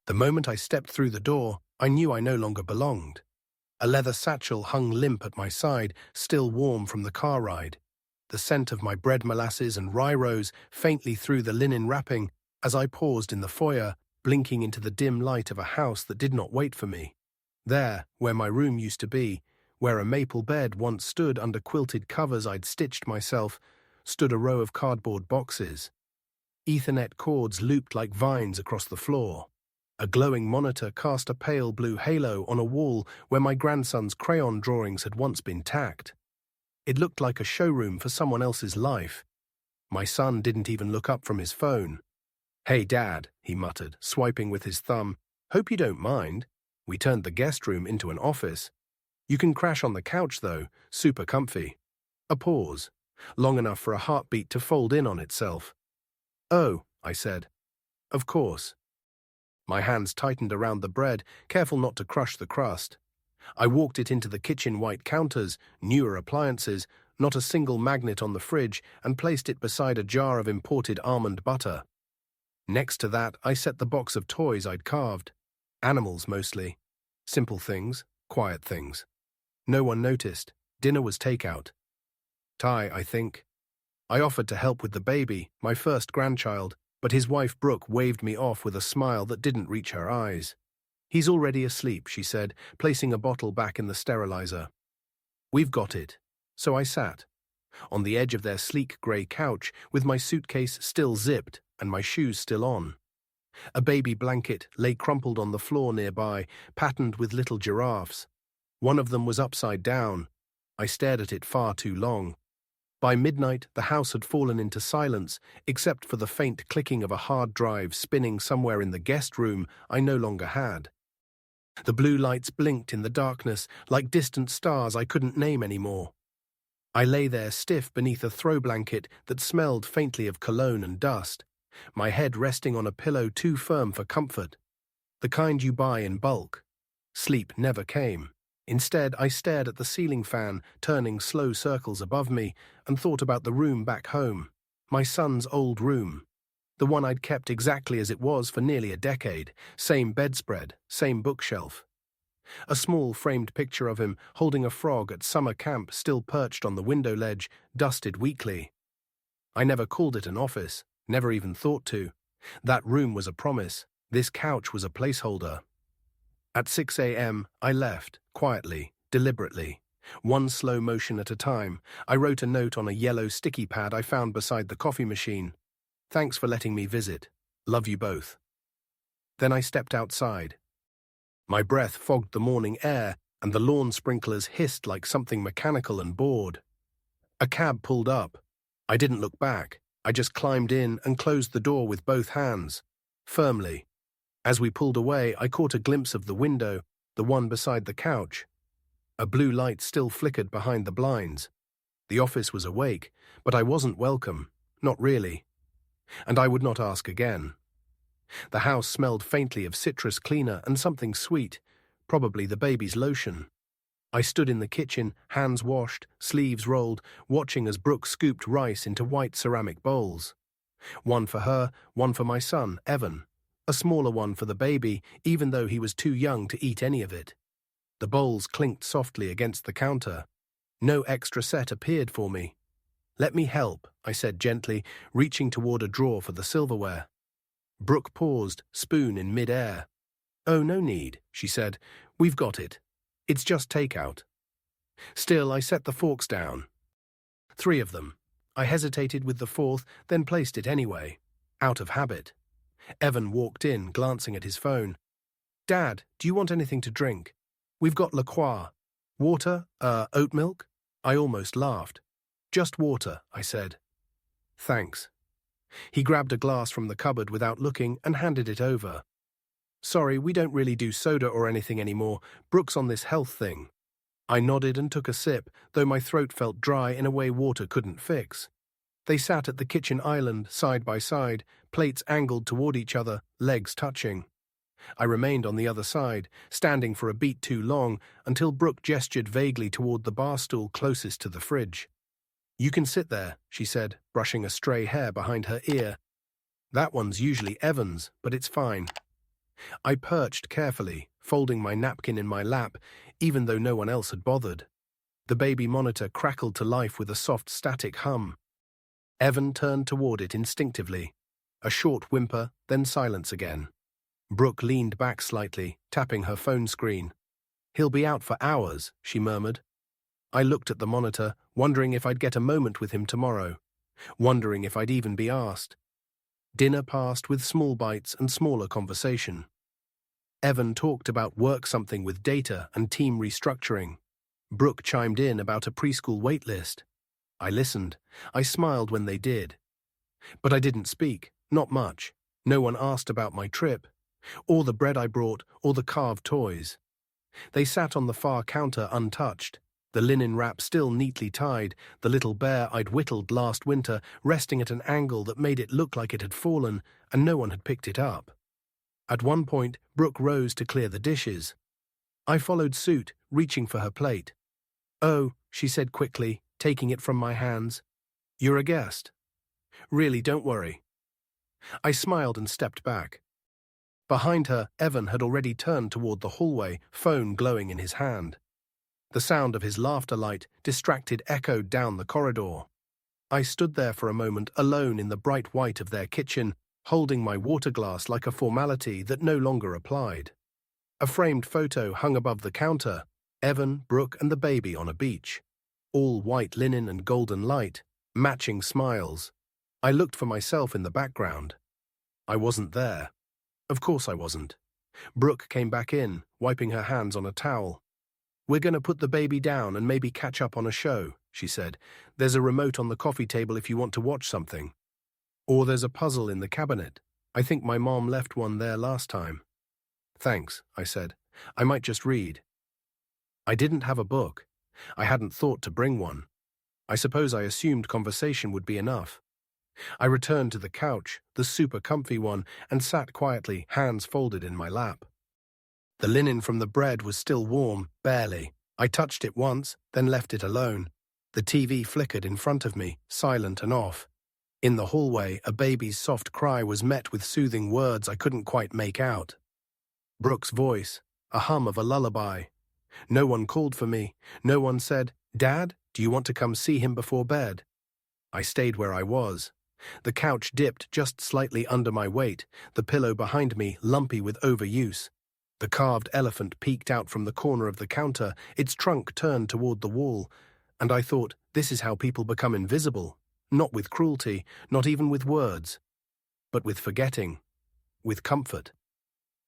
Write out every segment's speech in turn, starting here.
The moment I stepped through the door, I knew I no longer belonged. A leather satchel hung limp at my side, still warm from the car ride. The scent of my bread molasses and rye rose faintly through the linen wrapping as I paused in the foyer, blinking into the dim light of a house that did not wait for me. There, where my room used to be, where a maple bed once stood under quilted covers I'd stitched myself, stood a row of cardboard boxes. Ethernet cords looped like vines across the floor. A glowing monitor cast a pale blue halo on a wall where my grandson's crayon drawings had once been tacked. It looked like a showroom for someone else's life. My son didn't even look up from his phone. "Hey, Dad," he muttered, swiping with his thumb. "Hope you don't mind. We turned the guest room into an office. You can crash on the couch, though, super comfy." A pause, long enough for a heartbeat to fold in on itself. "Oh," I said. "Of course." My hands tightened around the bread, careful not to crush the crust. I walked it into the kitchen white counters, newer appliances, not a single magnet on the fridge, and placed it beside a jar of imported almond butter. Next to that, I set the box of toys I'd carved. Animals, mostly. Simple things, quiet things. No one noticed. Dinner was takeout. Ty, I think. I offered to help with the baby, my first grandchild, but his wife Brooke waved me off with a smile that didn't reach her eyes. "He's already asleep," she said, placing a bottle back in the sterilizer. "We've got it." So I sat, on the edge of their sleek grey couch, with my suitcase still zipped and my shoes still on. A baby blanket lay crumpled on the floor nearby, patterned with little giraffes. One of them was upside down. I stared at it far too long. By midnight, the house had fallen into silence, except for the faint clicking of a hard drive spinning somewhere in the guest room I no longer had. The blue lights blinked in the darkness like distant stars I couldn't name anymore. I lay there stiff beneath a throw blanket that smelled faintly of cologne and dust, my head resting on a pillow too firm for comfort, the kind you buy in bulk. Sleep never came. Instead, I stared at the ceiling fan turning slow circles above me and thought about the room back home, my son's old room, the one I'd kept exactly as it was for nearly a decade, same bedspread, same bookshelf. A small framed picture of him holding a frog at summer camp still perched on the window ledge, dusted weekly. I never called it an office, never even thought to. That room was a promise, this couch was a placeholder. At 6 a.m., I left, quietly, deliberately. One slow motion at a time, I wrote a note on a yellow sticky pad I found beside the coffee machine. "Thanks for letting me visit. Love you both." Then I stepped outside. My breath fogged the morning air, and the lawn sprinklers hissed like something mechanical and bored. A cab pulled up. I didn't look back. I just climbed in and closed the door with both hands, firmly. As we pulled away, I caught a glimpse of the window, the one beside the couch. A blue light still flickered behind the blinds. The office was awake, but I wasn't welcome, not really. And I would not ask again. The house smelled faintly of citrus cleaner and something sweet, probably the baby's lotion. I stood in the kitchen, hands washed, sleeves rolled, watching as Brooke scooped rice into white ceramic bowls. One for her, one for my son, Evan. A smaller one for the baby, even though he was too young to eat any of it. The bowls clinked softly against the counter. No extra set appeared for me. "Let me help," I said gently, reaching toward a drawer for the silverware. Brooke paused, spoon in mid-air. "Oh, no need," she said. "We've got it. It's just takeout." Still, I set the forks down. 3 of them. I hesitated with the 4th, then placed it anyway, out of habit. Evan walked in, glancing at his phone. "Dad, do you want anything to drink? We've got La Croix. Water? Oat milk?" I almost laughed. "Just water," I said. "Thanks." He grabbed a glass from the cupboard without looking and handed it over. "Sorry, we don't really do soda or anything anymore. Brooke's on this health thing." I nodded and took a sip, though my throat felt dry in a way water couldn't fix. They sat at the kitchen island, side by side, plates angled toward each other, legs touching. I remained on the other side, standing for a beat too long, until Brooke gestured vaguely toward the bar stool closest to the fridge. "You can sit there," she said, brushing a stray hair behind her ear. "That one's usually Evan's, but it's fine." I perched carefully, folding my napkin in my lap, even though no one else had bothered. The baby monitor crackled to life with a soft static hum. Evan turned toward it instinctively. A short whimper, then silence again. Brooke leaned back slightly, tapping her phone screen. "He'll be out for hours," she murmured. I looked at the monitor, wondering if I'd get a moment with him tomorrow, wondering if I'd even be asked. Dinner passed with small bites and smaller conversation. Evan talked about work something with data and team restructuring. Brooke chimed in about a preschool waitlist. I listened. I smiled when they did. But I didn't speak, not much. No one asked about my trip, or the bread I brought, or the carved toys. They sat on the far counter untouched, the linen wrap still neatly tied, the little bear I'd whittled last winter resting at an angle that made it look like it had fallen, and no one had picked it up. At one point, Brooke rose to clear the dishes. I followed suit, reaching for her plate. "Oh," she said quickly, taking it from my hands. "You're a guest." "Really, don't worry." I smiled and stepped back. Behind her, Evan had already turned toward the hallway, phone glowing in his hand. The sound of his laughter light, distracted, echoed down the corridor. I stood there for a moment, alone in the bright white of their kitchen, holding my water glass like a formality that no longer applied. A framed photo hung above the counter, Evan, Brooke, and the baby on a beach. All white linen and golden light, matching smiles. I looked for myself in the background. I wasn't there. Of course I wasn't. Brooke came back in, wiping her hands on a towel. "We're going to put the baby down and maybe catch up on a show," she said. "There's a remote on the coffee table if you want to watch something. Or there's a puzzle in the cabinet. I think my mom left one there last time." "Thanks," I said. "I might just read." I didn't have a book. I hadn't thought to bring one. I suppose I assumed conversation would be enough. I returned to the couch, the super comfy one, and sat quietly, hands folded in my lap. The linen from the bread was still warm, barely. I touched it once, then left it alone. The TV flickered in front of me, silent and off. In the hallway, a baby's soft cry was met with soothing words I couldn't quite make out. Brooke's voice, a hum of a lullaby. No one called for me. No one said, "Dad, do you want to come see him before bed?" I stayed where I was. The couch dipped just slightly under my weight, the pillow behind me lumpy with overuse. The carved elephant peeked out from the corner of the counter, its trunk turned toward the wall, and I thought, this is how people become invisible. Not with cruelty, not even with words, but with forgetting, with comfort,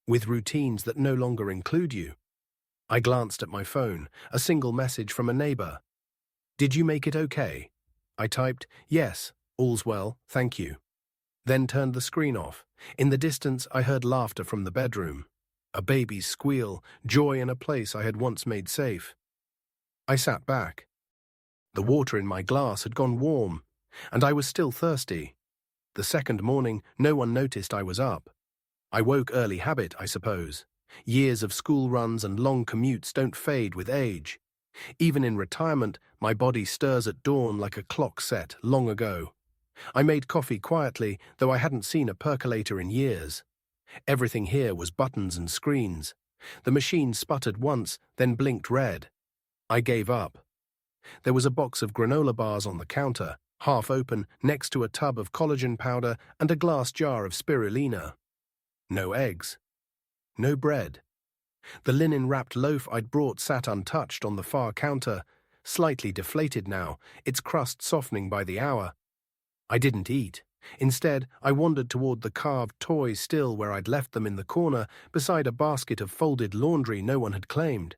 with routines that no longer include you. I glanced at my phone, a single message from a neighbor. "Did you make it okay?" I typed, "Yes, all's well, thank you." Then turned the screen off. In the distance, I heard laughter from the bedroom. A baby's squeal, joy in a place I had once made safe. I sat back. The water in my glass had gone warm, and I was still thirsty. The second morning, no one noticed I was up. I woke early habit, I suppose. Years of school runs and long commutes don't fade with age. Even in retirement, my body stirs at dawn like a clock set long ago. I made coffee quietly, though I hadn't seen a percolator in years. Everything here was buttons and screens. The machine sputtered once, then blinked red. I gave up. There was a box of granola bars on the counter, half open, next to a tub of collagen powder and a glass jar of spirulina. No eggs. No bread. The linen-wrapped loaf I'd brought sat untouched on the far counter, slightly deflated now, its crust softening by the hour. I didn't eat. Instead, I wandered toward the carved toys still where I'd left them in the corner, beside a basket of folded laundry no one had claimed.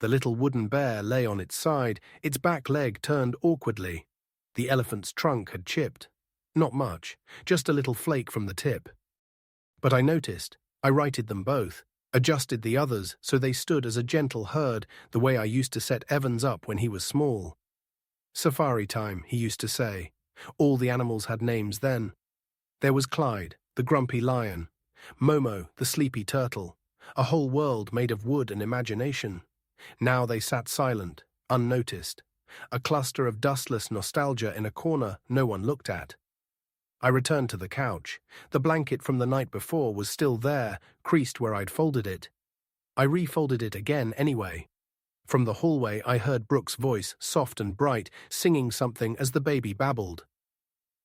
The little wooden bear lay on its side, its back leg turned awkwardly. The elephant's trunk had chipped. Not much, just a little flake from the tip. But I noticed. I righted them both, adjusted the others so they stood as a gentle herd, the way I used to set Evans up when he was small. "Safari time," he used to say. All the animals had names then. There was Clyde, the grumpy lion, Momo, the sleepy turtle, a whole world made of wood and imagination. Now they sat silent, unnoticed, a cluster of dustless nostalgia in a corner no one looked at. I returned to the couch. The blanket from the night before was still there, creased where I'd folded it. I refolded it again anyway. From the hallway I heard Brooke's voice, soft and bright, singing something as the baby babbled.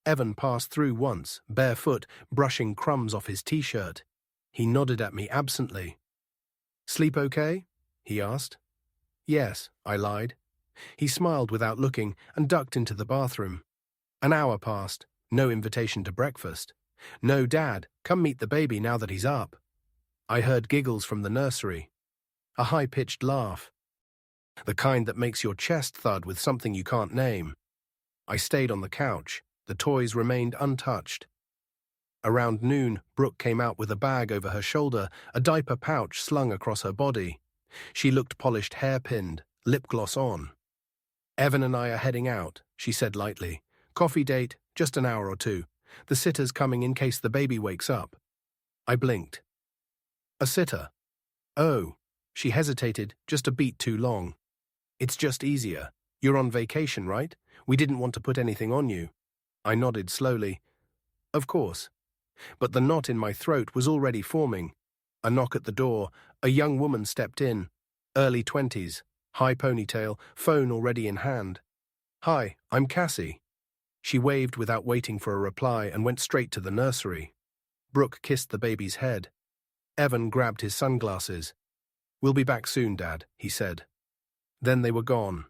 Evan passed through once, barefoot, brushing crumbs off his t-shirt. He nodded at me absently. "Sleep okay?" he asked. "Yes," I lied. He smiled without looking and ducked into the bathroom. An hour passed, no invitation to breakfast. "No, Dad, come meet the baby now that he's up." I heard giggles from the nursery. A high-pitched laugh. The kind that makes your chest thud with something you can't name. I stayed on the couch. The toys remained untouched. Around noon, Brooke came out with a bag over her shoulder, a diaper pouch slung across her body. She looked polished, hair-pinned, lip gloss on. "Evan and I are heading out," she said lightly. "Coffee date, just an hour or two. The sitter's coming in case the baby wakes up." I blinked. "A sitter?" "Oh." She hesitated, just a beat too long. "It's just easier. You're on vacation, right? We didn't want to put anything on you." I nodded slowly. "Of course." But the knot in my throat was already forming. A knock at the door. A young woman stepped in. Early 20s, high ponytail, phone already in hand. "Hi, I'm Cassie." She waved without waiting for a reply and went straight to the nursery. Brooke kissed the baby's head. Evan grabbed his sunglasses. "We'll be back soon, Dad," he said. Then they were gone.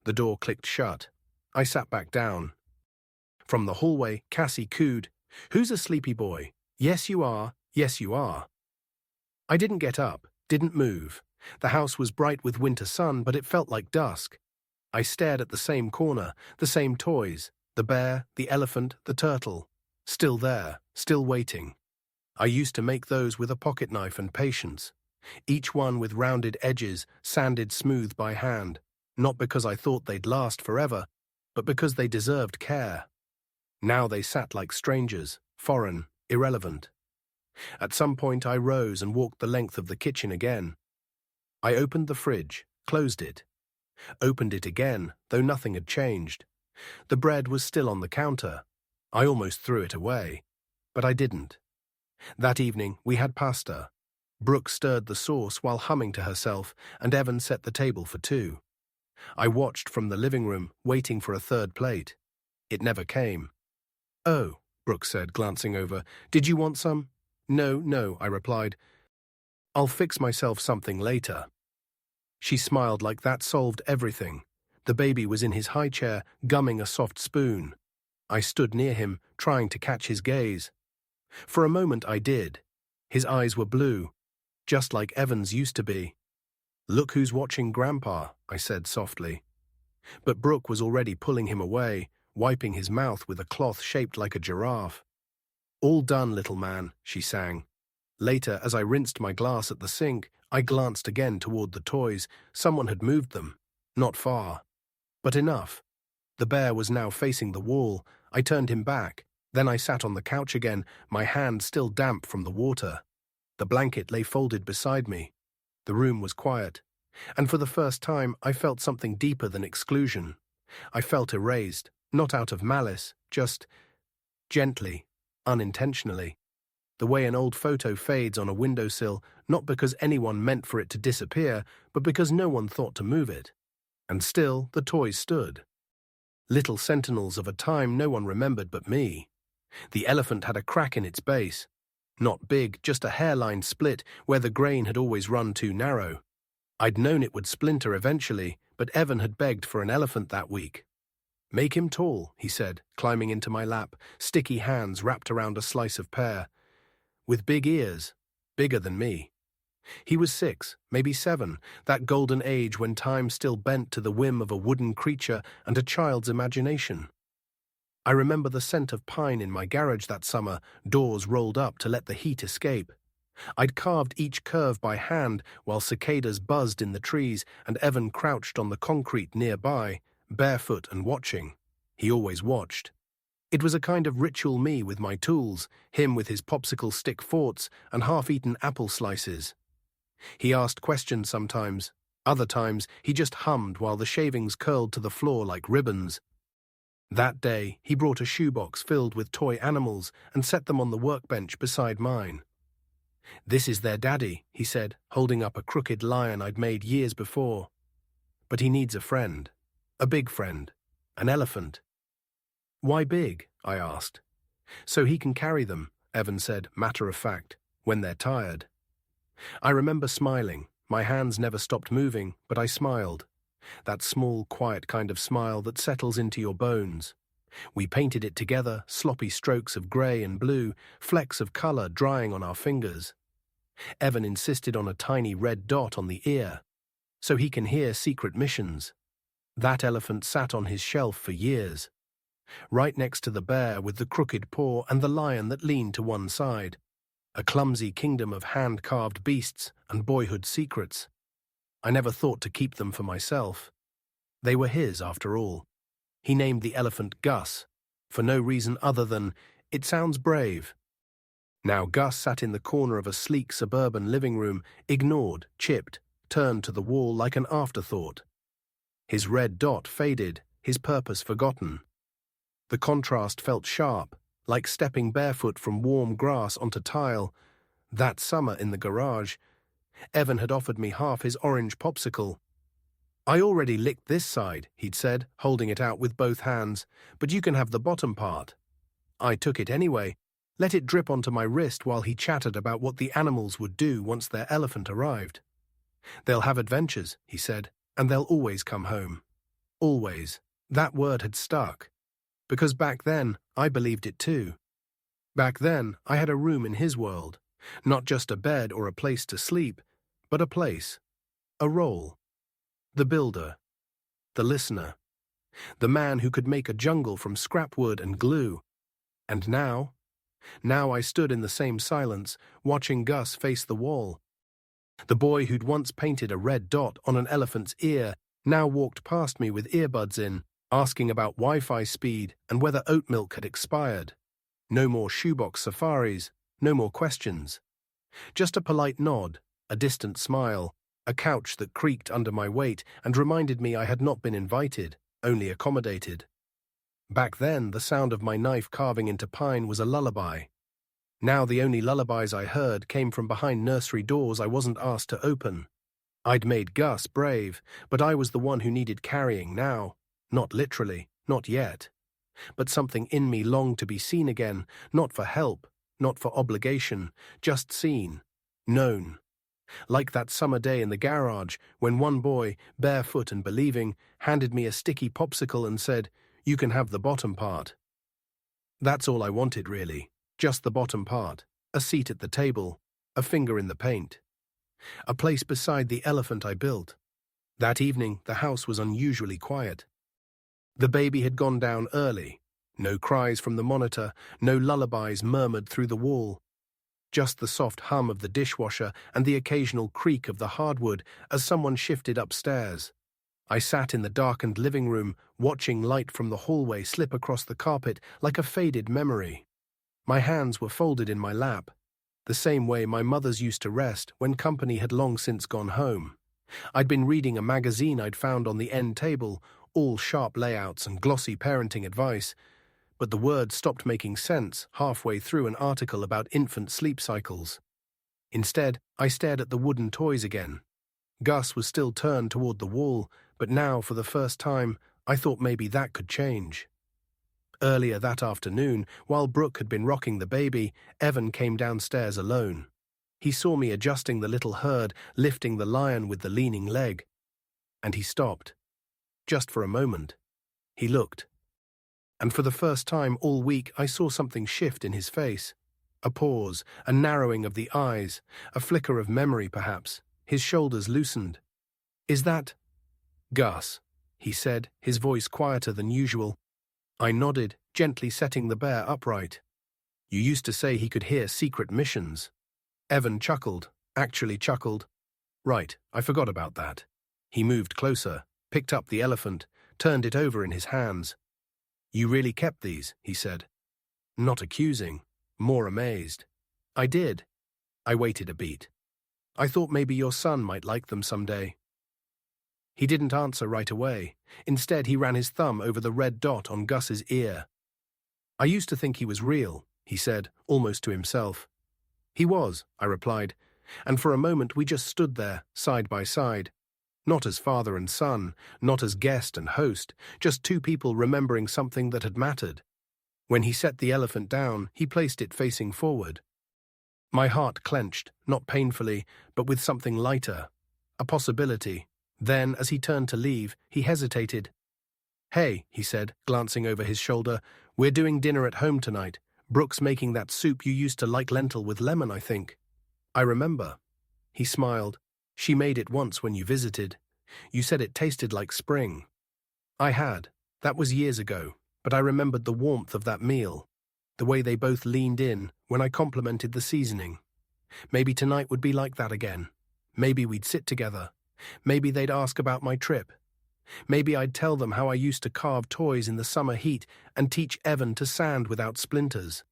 The door clicked shut. I sat back down. From the hallway, Cassie cooed, "Who's a sleepy boy? Yes, you are. Yes, you are." I didn't get up, didn't move. The house was bright with winter sun, but it felt like dusk. I stared at the same corner, the same toys, the bear, the elephant, the turtle. Still there, still waiting. I used to make those with a pocket knife and patience. Each one with rounded edges, sanded smooth by hand, not because I thought they'd last forever, but because they deserved care. Now they sat like strangers, foreign, irrelevant. At some point I rose and walked the length of the kitchen again. I opened the fridge, closed it. Opened it again, though nothing had changed. The bread was still on the counter. I almost threw it away, but I didn't. That evening we had pasta. Brooke stirred the sauce while humming to herself, and Evan set the table for two. I watched from the living room, waiting for a third plate. It never came. "Oh," Brooke said, glancing over. "Did you want some?" No, I replied. "I'll fix myself something later." She smiled like that solved everything. The baby was in his high chair, gumming a soft spoon. I stood near him, trying to catch his gaze. For a moment I did. His eyes were blue, just like Evan's used to be. "Look who's watching Grandpa," I said softly. But Brooke was already pulling him away, wiping his mouth with a cloth shaped like a giraffe. "All done, little man," she sang. Later, as I rinsed my glass at the sink, I glanced again toward the toys. Someone had moved them. Not far. But enough. The bear was now facing the wall. I turned him back. Then I sat on the couch again, my hand still damp from the water. The blanket lay folded beside me. The room was quiet. And for the first time, I felt something deeper than exclusion. I felt erased, not out of malice, just gently, unintentionally. The way an old photo fades on a windowsill, not because anyone meant for it to disappear, but because no one thought to move it. And still, the toys stood. Little sentinels of a time no one remembered but me. The elephant had a crack in its base. Not big, just a hairline split where the grain had always run too narrow. I'd known it would splinter eventually, but Evan had begged for an elephant that week. "Make him tall," he said, climbing into my lap, sticky hands wrapped around a slice of pear. "With big ears, bigger than me." He was 6, maybe 7, that golden age when time still bent to the whim of a wooden creature and a child's imagination. I remember the scent of pine in my garage that summer, doors rolled up to let the heat escape. I'd carved each curve by hand while cicadas buzzed in the trees and Evan crouched on the concrete nearby, barefoot and watching. He always watched. It was a kind of ritual me with my tools, him with his popsicle stick forts and half-eaten apple slices. He asked questions sometimes. Other times, he just hummed while the shavings curled to the floor like ribbons. That day, he brought a shoebox filled with toy animals and set them on the workbench beside mine. "This is their daddy," he said, holding up a crooked lion I'd made years before. "But he needs a friend. A big friend. An elephant." "Why big?" I asked. "So he can carry them," Evan said, matter of fact, "when they're tired." I remember smiling. My hands never stopped moving, but I smiled. That small, quiet kind of smile that settles into your bones. We painted it together, sloppy strokes of grey and blue, flecks of colour drying on our fingers. Evan insisted on a tiny red dot on the ear, so he can hear secret missions. That elephant sat on his shelf for years, right next to the bear with the crooked paw and the lion that leaned to one side. A clumsy kingdom of hand-carved beasts and boyhood secrets. I never thought to keep them for myself. They were his, after all. He named the elephant Gus, for no reason other than, it sounds brave. Now Gus sat in the corner of a sleek suburban living room, ignored, chipped, turned to the wall like an afterthought. His red dot faded, his purpose forgotten. The contrast felt sharp, like stepping barefoot from warm grass onto tile. That summer in the garage, Evan had offered me half his orange popsicle. "I already licked this side," he'd said, holding it out with both hands, "but you can have the bottom part." I took it anyway, let it drip onto my wrist while he chattered about what the animals would do once their elephant arrived. "They'll have adventures," he said, "and they'll always come home." Always. That word had stuck. Because back then, I believed it too. Back then, I had a room in his world. Not just a bed or a place to sleep, but a place. A role. The builder. The listener. The man who could make a jungle from scrap wood and glue. And now? Now I stood in the same silence, watching Gus face the wall. The boy who'd once painted a red dot on an elephant's ear now walked past me with earbuds in, asking about Wi-Fi speed and whether oat milk had expired. No more shoebox safaris, no more questions. Just a polite nod, a distant smile, a couch that creaked under my weight and reminded me I had not been invited, only accommodated. Back then, the sound of my knife carving into pine was a lullaby. Now the only lullabies I heard came from behind nursery doors I wasn't asked to open. I'd made Gus brave, but I was the one who needed carrying now. Not literally, not yet. But something in me longed to be seen again, not for help, not for obligation, just seen, known. Like that summer day in the garage, when one boy, barefoot and believing, handed me a sticky popsicle and said, "You can have the bottom part." That's all I wanted, really. Just the bottom part. A seat at the table. A finger in the paint. A place beside the elephant I built. That evening, the house was unusually quiet. The baby had gone down early. No cries from the monitor, no lullabies murmured through the wall. Just the soft hum of the dishwasher and the occasional creak of the hardwood as someone shifted upstairs. I sat in the darkened living room, watching light from the hallway slip across the carpet like a faded memory. My hands were folded in my lap, the same way my mother's used to rest when company had long since gone home. I'd been reading a magazine I'd found on the end table, all sharp layouts and glossy parenting advice, but the words stopped making sense halfway through an article about infant sleep cycles. Instead, I stared at the wooden toys again. Gus was still turned toward the wall, but now, for the first time, I thought maybe that could change. Earlier that afternoon, while Brooke had been rocking the baby, Evan came downstairs alone. He saw me adjusting the little herd, lifting the lion with the leaning leg. And he stopped. Just for a moment. He looked. And for the first time all week, I saw something shift in his face. A pause, a narrowing of the eyes, a flicker of memory perhaps. His shoulders loosened. "Is that Gus?" he said, his voice quieter than usual. I nodded, gently setting the bear upright. "You used to say he could hear secret missions." Evan chuckled, actually chuckled. "Right, I forgot about that." He moved closer, picked up the elephant, turned it over in his hands. "You really kept these," he said. Not accusing, more amazed. "I did." I waited a beat. "I thought maybe your son might like them someday." He didn't answer right away. Instead, he ran his thumb over the red dot on Gus's ear. "I used to think he was real," he said, almost to himself. "He was," I replied, and for a moment we just stood there, side by side. Not as father and son, not as guest and host, just two people remembering something that had mattered. When he set the elephant down, he placed it facing forward. My heart clenched, not painfully, but with something lighter. A possibility. Then, as he turned to leave, he hesitated. "Hey," he said, glancing over his shoulder, "we're doing dinner at home tonight. Brooke's making that soup you used to like, lentil with lemon, I think." "I remember." He smiled. "She made it once when you visited. You said it tasted like spring." I had. That was years ago, but I remembered the warmth of that meal, the way they both leaned in when I complimented the seasoning. Maybe tonight would be like that again. Maybe we'd sit together. Maybe they'd ask about my trip. Maybe I'd tell them how I used to carve toys in the summer heat and teach Evan to sand without splinters.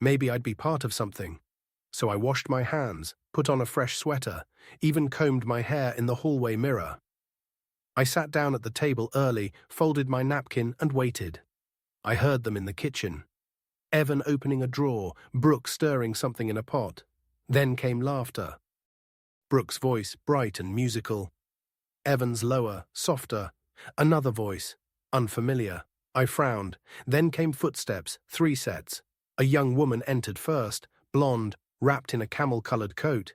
Maybe I'd be part of something. So I washed my hands, put on a fresh sweater, even combed my hair in the hallway mirror. I sat down at the table early, folded my napkin, and waited. I heard them in the kitchen. Evan opening a drawer, Brooke stirring something in a pot. Then came laughter. Brooke's voice, bright and musical. Evan's lower, softer. Another voice, unfamiliar. I frowned. Then came footsteps, 3 sets. A young woman entered first, blonde, wrapped in a camel-colored coat.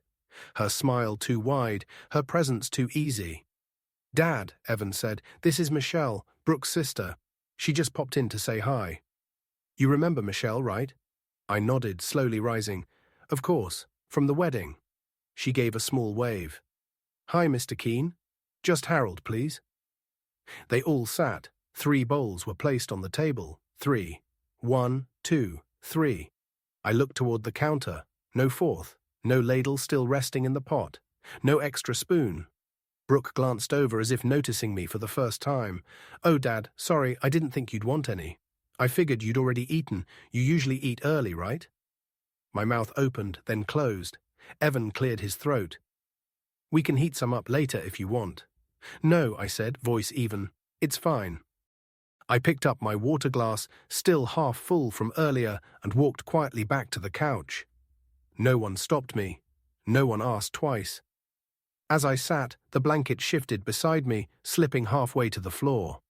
Her smile too wide, her presence too easy. "Dad," Evan said, "this is Michelle, Brooke's sister. She just popped in to say hi." "You remember Michelle, right?" I nodded, slowly rising. "Of course, from the wedding." She gave a small wave. "Hi, Mr. Keene. Just Harold, please." They all sat. 3 bowls were placed on the table. 3. 1, 2, 3. I looked toward the counter. No fourth. No ladle still resting in the pot. No extra spoon. Brooke glanced over as if noticing me for the first time. "Oh, Dad, sorry, I didn't think you'd want any. I figured you'd already eaten. You usually eat early, right?" My mouth opened, then closed. Evan cleared his throat. "We can heat some up later if you want." "No," I said, voice even. "It's fine." I picked up my water glass, still half full from earlier, and walked quietly back to the couch. No one stopped me. No one asked twice. As I sat, the blanket shifted beside me, slipping halfway to the floor.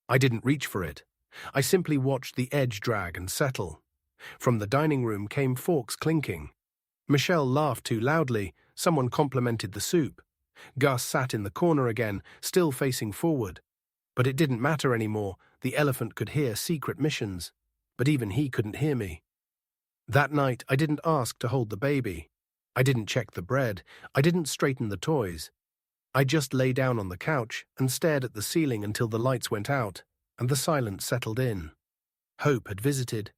I didn't reach for it. I simply watched the edge drag and settle. From the dining room came forks clinking. Michelle laughed too loudly. Someone complimented the soup. Gus sat in the corner again, still facing forward. But it didn't matter anymore. The elephant could hear secret missions. But even he couldn't hear me. That night, I didn't ask to hold the baby. I didn't check the bread. I didn't straighten the toys. I just lay down on the couch and stared at the ceiling until the lights went out and the silence settled in. Hope had visited,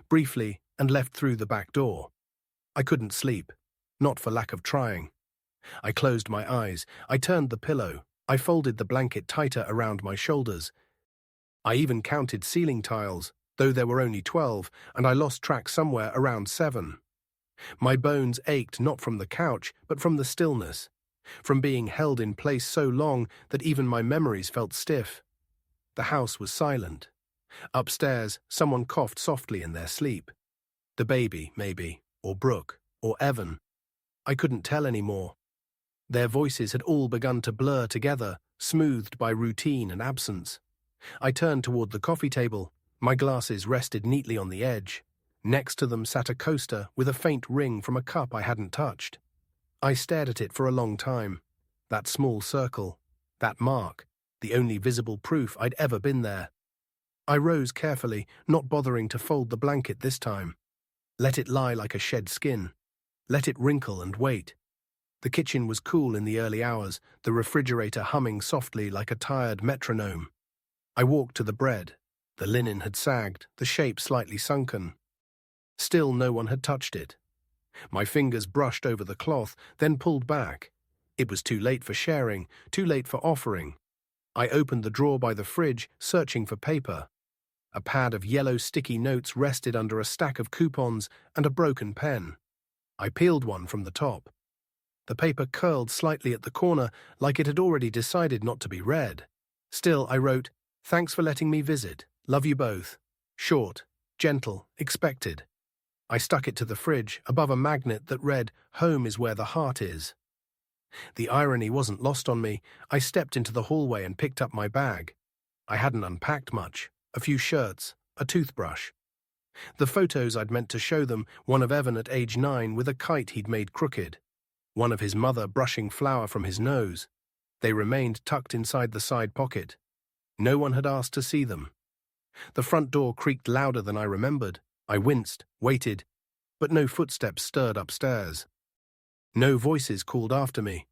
briefly, and left through the back door. I couldn't sleep, not for lack of trying. I closed my eyes. I turned the pillow. I folded the blanket tighter around my shoulders. I even counted ceiling tiles, though there were only 12, and I lost track somewhere around 7. My bones ached not from the couch, but from the stillness, from being held in place so long that even my memories felt stiff. The house was silent. Upstairs, someone coughed softly in their sleep. The baby, maybe, or Brooke, or Evan. I couldn't tell anymore. Their voices had all begun to blur together, smoothed by routine and absence. I turned toward the coffee table. My glasses rested neatly on the edge. Next to them sat a coaster with a faint ring from a cup I hadn't touched. I stared at it for a long time. That small circle, that mark, the only visible proof I'd ever been there. I rose carefully, not bothering to fold the blanket this time. Let it lie like a shed skin. Let it wrinkle and wait. The kitchen was cool in the early hours, the refrigerator humming softly like a tired metronome. I walked to the bread. The linen had sagged, the shape slightly sunken. Still no one had touched it. My fingers brushed over the cloth, then pulled back. It was too late for sharing, too late for offering. I opened the drawer by the fridge, searching for paper. A pad of yellow sticky notes rested under a stack of coupons and a broken pen. I peeled one from the top. The paper curled slightly at the corner, like it had already decided not to be read. Still, I wrote, "Thanks for letting me visit. Love you both." Short, gentle, expected. I stuck it to the fridge, above a magnet that read, "Home is where the heart is." The irony wasn't lost on me. I stepped into the hallway and picked up my bag. I hadn't unpacked much. A few shirts, a toothbrush. The photos I'd meant to show them, one of Evan at age 9 with a kite he'd made crooked. One of his mother brushing flour from his nose. They remained tucked inside the side pocket. No one had asked to see them. The front door creaked louder than I remembered. I winced, waited, but no footsteps stirred upstairs. No voices called after me.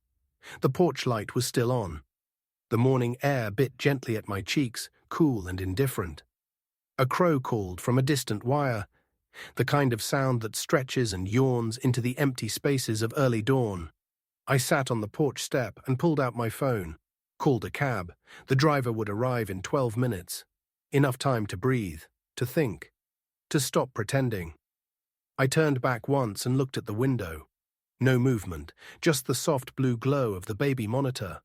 The porch light was still on. The morning air bit gently at my cheeks, cool and indifferent. A crow called from a distant wire, the kind of sound that stretches and yawns into the empty spaces of early dawn. I sat on the porch step and pulled out my phone, called a cab. The driver would arrive in 12 minutes. Enough time to breathe, to think, to stop pretending. I turned back once and looked at the window. No movement, just the soft blue glow of the baby monitor.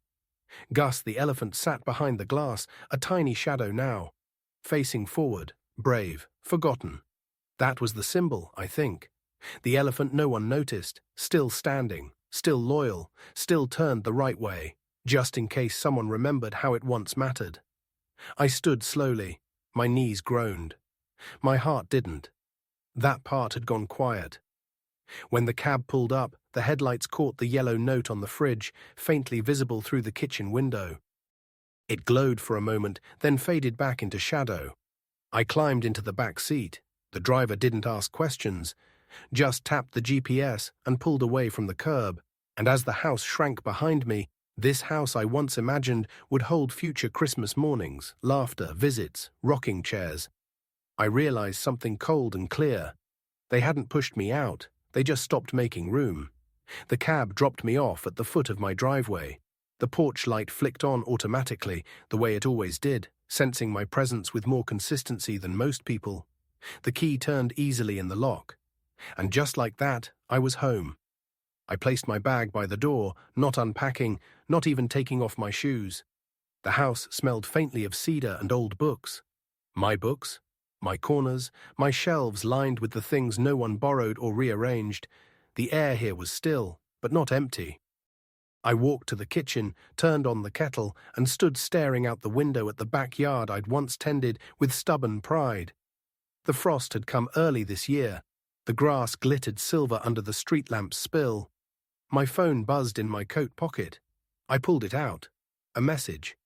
Gus the elephant sat behind the glass, a tiny shadow now. Facing forward, brave, forgotten. That was the symbol, I think. The elephant no one noticed, still standing, still loyal, still turned the right way, just in case someone remembered how it once mattered. I stood slowly. My knees groaned. My heart didn't. That part had gone quiet. When the cab pulled up, the headlights caught the yellow note on the fridge, faintly visible through the kitchen window. It glowed for a moment, then faded back into shadow. I climbed into the back seat. The driver didn't ask questions, just tapped the GPS and pulled away from the curb. And as the house shrank behind me, this house I once imagined would hold future Christmas mornings, laughter, visits, rocking chairs, I realized something cold and clear. They hadn't pushed me out, they just stopped making room. The cab dropped me off at the foot of my driveway. The porch light flicked on automatically, the way it always did, sensing my presence with more consistency than most people. The key turned easily in the lock. And just like that, I was home. I placed my bag by the door, not unpacking, not even taking off my shoes. The house smelled faintly of cedar and old books. My books, my corners, my shelves lined with the things no one borrowed or rearranged. The air here was still, but not empty. I walked to the kitchen, turned on the kettle, and stood staring out the window at the backyard I'd once tended with stubborn pride. The frost had come early this year. The grass glittered silver under the street lamp's spill. My phone buzzed in my coat pocket. I pulled it out. A message.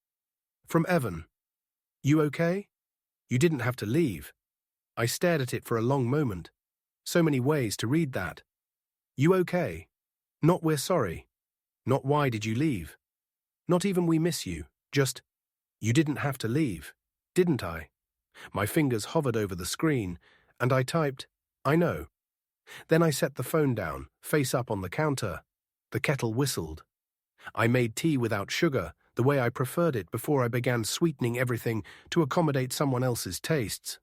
From Evan. "You okay? You didn't have to leave." I stared at it for a long moment. So many ways to read that. You okay? Not we're sorry. Not why did you leave? Not even we miss you. Just, you didn't have to leave, didn't I? My fingers hovered over the screen, and I typed, I know. Then I set the phone down, face up on the counter. The kettle whistled. I made tea without sugar, the way I preferred it before I began sweetening everything to accommodate someone else's tastes.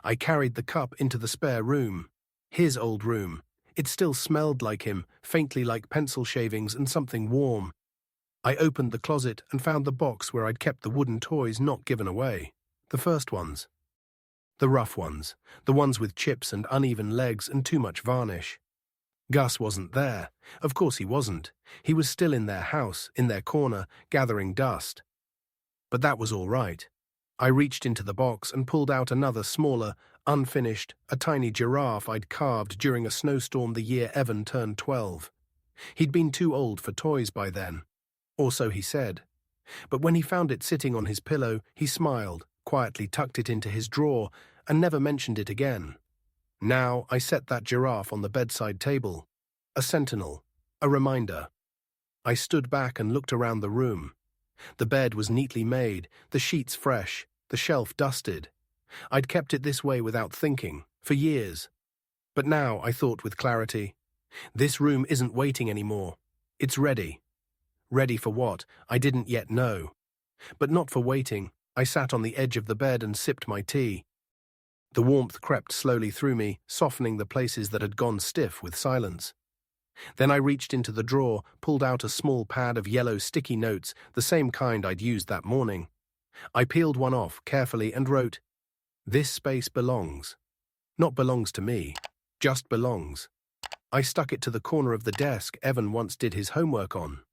I carried the cup into the spare room. His old room. It still smelled like him, faintly like pencil shavings and something warm. I opened the closet and found the box where I'd kept the wooden toys not given away. The first ones. The rough ones. The ones with chips and uneven legs and too much varnish. Gus wasn't there. Of course he wasn't. He was still in their house, in their corner, gathering dust. But that was all right. I reached into the box and pulled out another smaller, unfinished, a tiny giraffe I'd carved during a snowstorm the year Evan turned 12. He'd been too old for toys by then. Or so he said. But when he found it sitting on his pillow, he smiled, quietly tucked it into his drawer, and never mentioned it again. Now I set that giraffe on the bedside table. A sentinel. A reminder. I stood back and looked around the room. The bed was neatly made, the sheets fresh, the shelf dusted. I'd kept it this way without thinking, for years. But now I thought with clarity, this room isn't waiting anymore. It's ready. Ready for what? I didn't yet know. But not for waiting. I sat on the edge of the bed and sipped my tea. The warmth crept slowly through me, softening the places that had gone stiff with silence. Then I reached into the drawer, pulled out a small pad of yellow sticky notes, the same kind I'd used that morning. I peeled one off carefully and wrote, "This space belongs. Not belongs to me, just belongs." I stuck it to the corner of the desk Evan once did his homework on.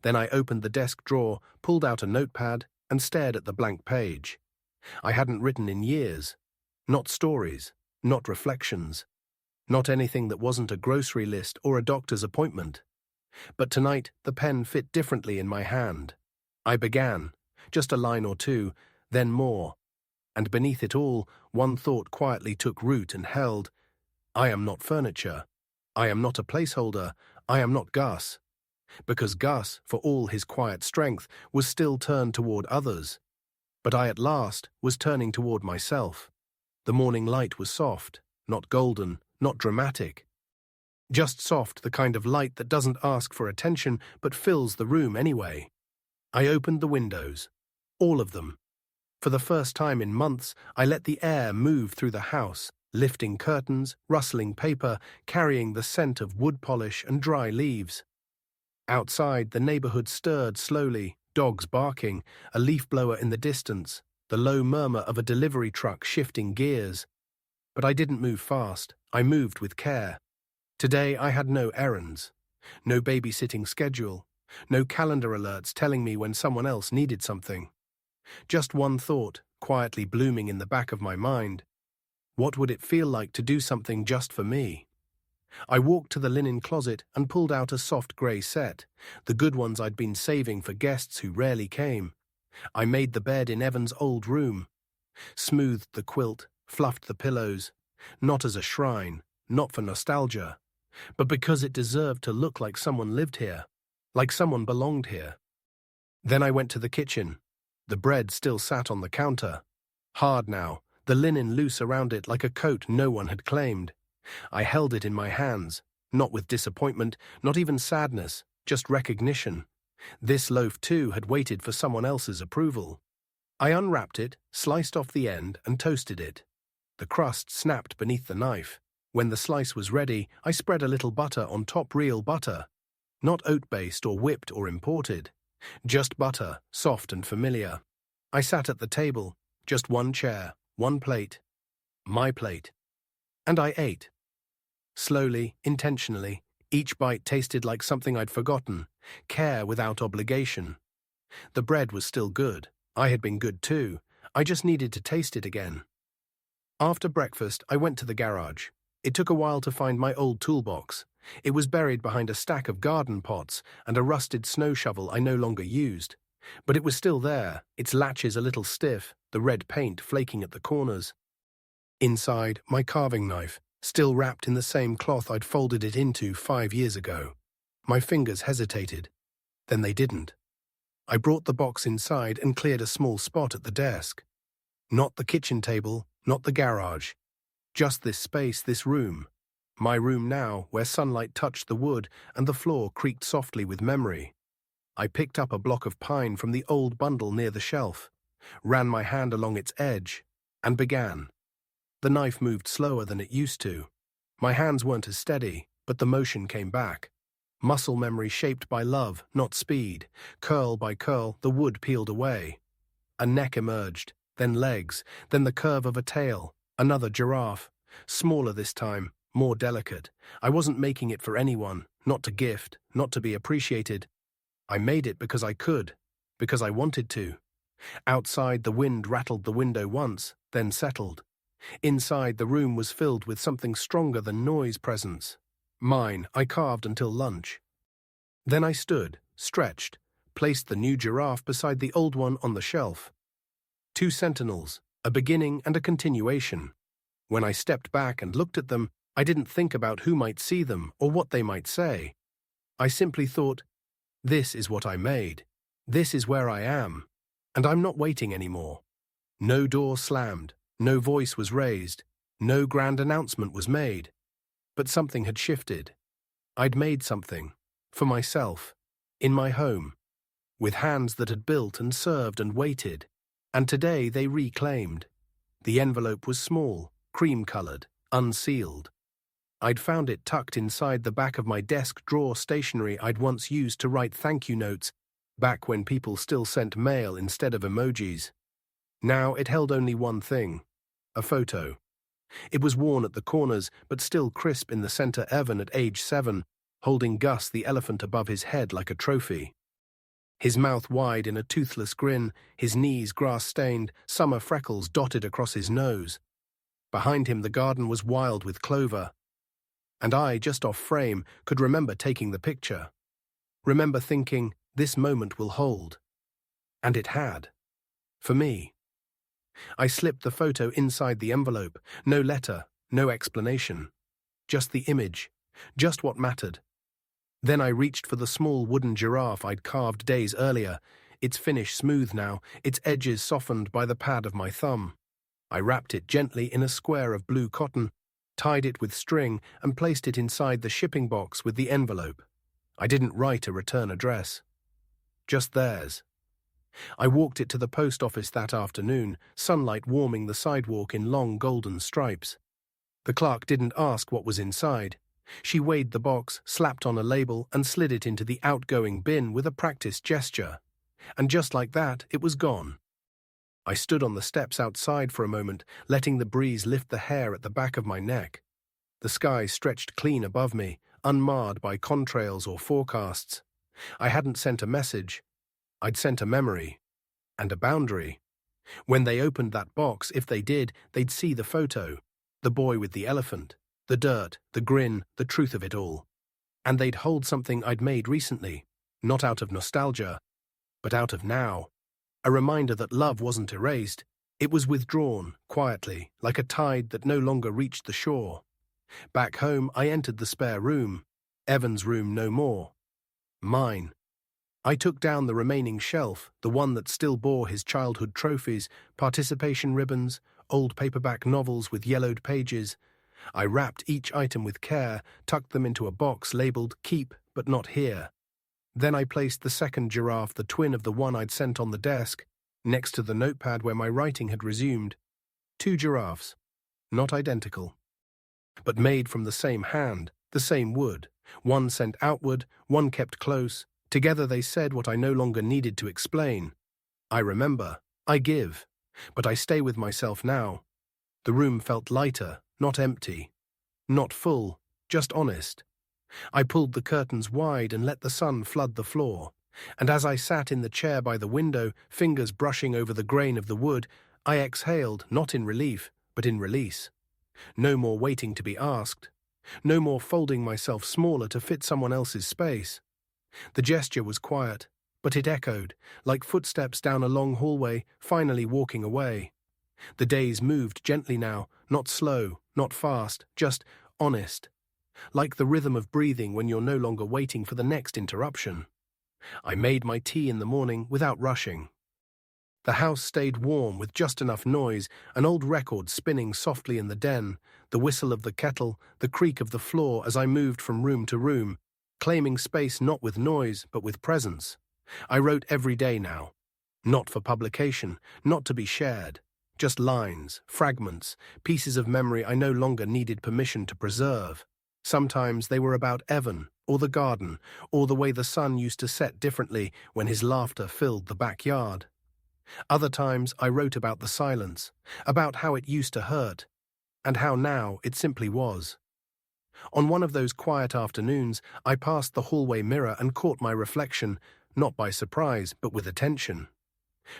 Then I opened the desk drawer, pulled out a notepad, and stared at the blank page. I hadn't written in years. Not stories, not reflections, not anything that wasn't a grocery list or a doctor's appointment. But tonight, the pen fit differently in my hand. I began, just a line or two, then more. And beneath it all, one thought quietly took root and held, I am not furniture. I am not a placeholder. I am not Gus. Because Gus, for all his quiet strength, was still turned toward others. But I at last was turning toward myself. The morning light was soft, not golden, not dramatic. Just soft, the kind of light that doesn't ask for attention but fills the room anyway. I opened the windows. All of them. For the first time in months, I let the air move through the house, lifting curtains, rustling paper, carrying the scent of wood polish and dry leaves. Outside, the neighborhood stirred slowly, dogs barking, a leaf blower in the distance, the low murmur of a delivery truck shifting gears. But I didn't move fast. I moved with care. Today I had no errands, no babysitting schedule, no calendar alerts telling me when someone else needed something. Just one thought, quietly blooming in the back of my mind. What would it feel like to do something just for me? I walked to the linen closet and pulled out a soft grey set, the good ones I'd been saving for guests who rarely came. I made the bed in Evan's old room, smoothed the quilt, fluffed the pillows, not as a shrine, not for nostalgia, but because it deserved to look like someone lived here, like someone belonged here. Then I went to the kitchen. The bread still sat on the counter, hard now, the linen loose around it like a coat no one had claimed. I held it in my hands, not with disappointment, not even sadness, just recognition. This loaf too had waited for someone else's approval. I unwrapped it, sliced off the end, and toasted it. The crust snapped beneath the knife. When the slice was ready, I spread a little butter on top, real butter. Not oat-based or whipped or imported. Just butter, soft and familiar. I sat at the table, just one chair, one plate. My plate. And I ate. Slowly, intentionally, each bite tasted like something I'd forgotten, care without obligation. The bread was still good. I had been good too. I just needed to taste it again. After breakfast, I went to the garage. It took a while to find my old toolbox. It was buried behind a stack of garden pots and a rusted snow shovel I no longer used. But it was still there, its latches a little stiff, the red paint flaking at the corners. Inside, my carving knife, still wrapped in the same cloth I'd folded it into 5 years ago. My fingers hesitated. Then they didn't. I brought the box inside and cleared a small spot at the desk. Not the kitchen table, not the garage. Just this space, this room. My room now, where sunlight touched the wood and the floor creaked softly with memory. I picked up a block of pine from the old bundle near the shelf, ran my hand along its edge, and began. The knife moved slower than it used to. My hands weren't as steady, but the motion came back. Muscle memory shaped by love, not speed. Curl by curl, the wood peeled away. A neck emerged, then legs, then the curve of a tail. Another giraffe. Smaller this time, more delicate. I wasn't making it for anyone, not to gift, not to be appreciated. I made it because I could, because I wanted to. Outside, the wind rattled the window once, then settled. Inside, the room was filled with something stronger than noise presence. Mine, I carved until lunch. Then I stood, stretched, placed the new giraffe beside the old one on the shelf. 2 sentinels, a beginning and a continuation. When I stepped back and looked at them, I didn't think about who might see them or what they might say. I simply thought, this is what I made. This is where I am. And I'm not waiting anymore. No door slammed. No voice was raised, no grand announcement was made. But something had shifted. I'd made something, for myself, in my home, with hands that had built and served and waited, and today they reclaimed. The envelope was small, cream-colored, unsealed. I'd found it tucked inside the back of my desk drawer stationery I'd once used to write thank you notes, back when people still sent mail instead of emojis. Now it held only one thing: a photo. It was worn at the corners, but still crisp in the center. Evan at age 7, holding Gus the elephant above his head like a trophy. His mouth wide in a toothless grin, his knees grass-stained, summer freckles dotted across his nose. Behind him the garden was wild with clover. And I, just off frame, could remember taking the picture. Remember thinking, this moment will hold. And it had. For me. I slipped the photo inside the envelope. No letter, no explanation. Just the image. Just what mattered. Then I reached for the small wooden giraffe I'd carved days earlier, its finish smooth now, its edges softened by the pad of my thumb. I wrapped it gently in a square of blue cotton, tied it with string, and placed it inside the shipping box with the envelope. I didn't write a return address. Just theirs. I walked it to the post office that afternoon, sunlight warming the sidewalk in long golden stripes. The clerk didn't ask what was inside. She weighed the box, slapped on a label, and slid it into the outgoing bin with a practiced gesture. And just like that, it was gone. I stood on the steps outside for a moment, letting the breeze lift the hair at the back of my neck. The sky stretched clean above me, unmarred by contrails or forecasts. I hadn't sent a message. I'd sent a memory. And a boundary. When they opened that box, if they did, they'd see the photo. The boy with the elephant. The dirt, the grin, the truth of it all. And they'd hold something I'd made recently, not out of nostalgia, but out of now. A reminder that love wasn't erased. It was withdrawn, quietly, like a tide that no longer reached the shore. Back home, I entered the spare room. Evan's room no more. Mine. I took down the remaining shelf, the one that still bore his childhood trophies, participation ribbons, old paperback novels with yellowed pages. I wrapped each item with care, tucked them into a box labeled "Keep, but not here." Then I placed the second giraffe, the twin of the one I'd sent, on the desk, next to the notepad where my writing had resumed. 2 giraffes. Not identical. But made from the same hand, the same wood. One sent outward, one kept close. Together they said what I no longer needed to explain. I remember. I give. But I stay with myself now. The room felt lighter, not empty. Not full, just honest. I pulled the curtains wide and let the sun flood the floor. And as I sat in the chair by the window, fingers brushing over the grain of the wood, I exhaled, not in relief, but in release. No more waiting to be asked. No more folding myself smaller to fit someone else's space. The gesture was quiet, but it echoed, like footsteps down a long hallway, finally walking away. The days moved gently now, not slow, not fast, just honest. Like the rhythm of breathing when you're no longer waiting for the next interruption. I made my tea in the morning without rushing. The house stayed warm with just enough noise, an old record spinning softly in the den, the whistle of the kettle, the creak of the floor as I moved from room to room, claiming space not with noise but with presence. I wrote every day now. Not for publication, not to be shared. Just lines, fragments, pieces of memory I no longer needed permission to preserve. Sometimes they were about Evan, or the garden, or the way the sun used to set differently when his laughter filled the backyard. Other times I wrote about the silence, about how it used to hurt, and how now it simply was. On one of those quiet afternoons, I passed the hallway mirror and caught my reflection, not by surprise, but with attention.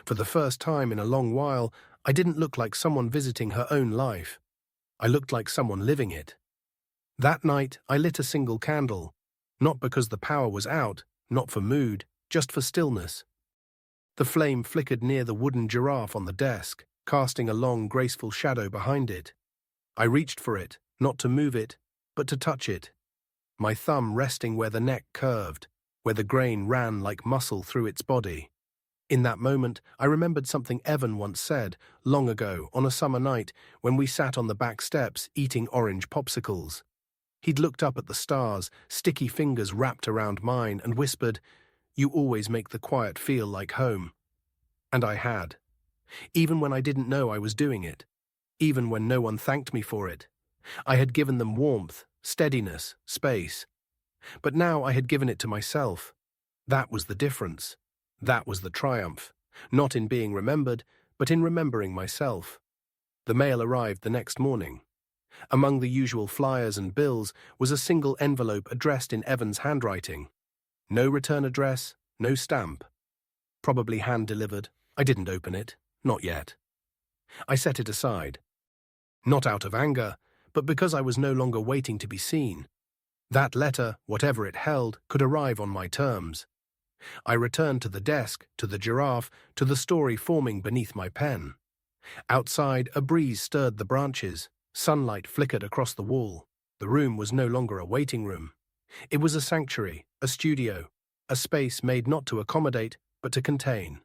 For the first time in a long while, I didn't look like someone visiting her own life. I looked like someone living it. That night, I lit a single candle, not because the power was out, not for mood, just for stillness. The flame flickered near the wooden giraffe on the desk, casting a long, graceful shadow behind it. I reached for it, not to move it, but to touch it. My thumb resting where the neck curved, where the grain ran like muscle through its body. In that moment, I remembered something Evan once said, long ago, on a summer night, when we sat on the back steps eating orange popsicles. He'd looked up at the stars, sticky fingers wrapped around mine, and whispered, "You always make the quiet feel like home." And I had. Even when I didn't know I was doing it. Even when no one thanked me for it. I had given them warmth, steadiness, space. But now I had given it to myself. That was the difference. That was the triumph. Not in being remembered, but in remembering myself. The mail arrived the next morning. Among the usual flyers and bills was a single envelope addressed in Evan's handwriting. No return address, no stamp. Probably hand-delivered. I didn't open it. Not yet. I set it aside. Not out of anger, but because I was no longer waiting to be seen. That letter, whatever it held, could arrive on my terms. I returned to the desk, to the giraffe, to the story forming beneath my pen. Outside, a breeze stirred the branches. Sunlight flickered across the wall. The room was no longer a waiting room. It was a sanctuary, a studio, a space made not to accommodate, but to contain.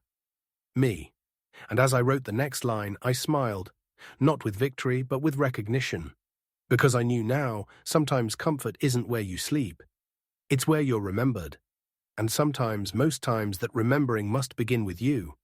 Me. And as I wrote the next line, I smiled, not with victory, but with recognition. Because I knew now, sometimes comfort isn't where you sleep. It's where you're remembered. And sometimes, most times, that remembering must begin with you.